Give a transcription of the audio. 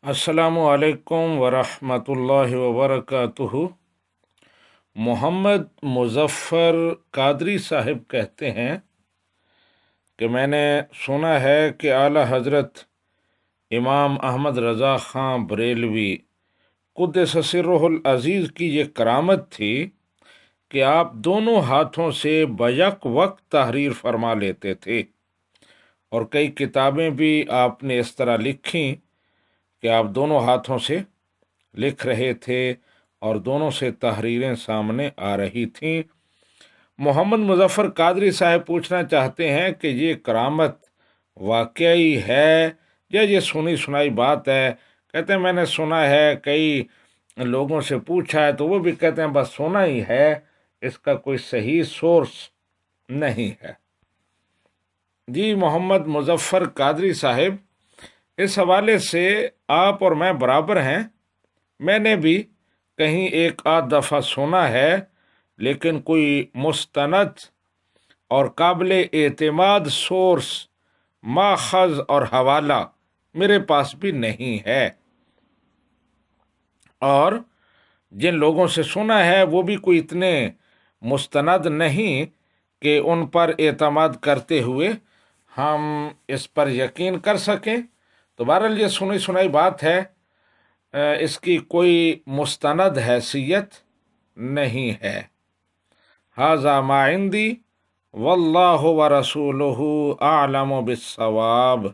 अस्सलामु अलैकुम वरहमतुल्लाहि वबरकातुहु। मोहम्मद मुज़फ़्फ़र कादरी साहिब कहते हैं कि मैंने सुना है कि आला हज़रत इमाम अहमद रज़ा ख़ां बरेलवी क़ुद्दस सिर्रुहुल अज़ीज़ की ये करामत थी कि आप दोनों हाथों से बैक वक्त तहरीर फरमा लेते थे, और कई किताबें भी आपने इस तरह लिखी कि आप दोनों हाथों से लिख रहे थे और दोनों से तहरीरें सामने आ रही थीं। मोहम्मद मुज़फ़्फ़र कादरी साहब पूछना चाहते हैं कि ये करामत वाकई है या ये सुनी सुनाई बात है। कहते हैं मैंने सुना है, कई लोगों से पूछा है तो वो भी कहते हैं बस सुना ही है, इसका कोई सही सोर्स नहीं है। जी मोहम्मद मुज़फ़्फ़र कादरी साहब, इस हवाले से आप और मैं बराबर हैं। मैंने भी कहीं एक आध दफ़ा सुना है, लेकिन कोई मुस्तनद और काबिल एतमाद सोर्स, माखज़ और हवाला मेरे पास भी नहीं है। और जिन लोगों से सुना है वो भी कोई इतने मुस्तनद नहीं कि उन पर एतमाद करते हुए हम इस पर यकीन कर सकें। तो बहरहाल ये सुनी सुनाई बात है, इसकी कोई मुस्तनद हैसियत नहीं है। हाज़ा मा इंदी वल्लाहु व रसूलुहु आलमु बिस्सवाब।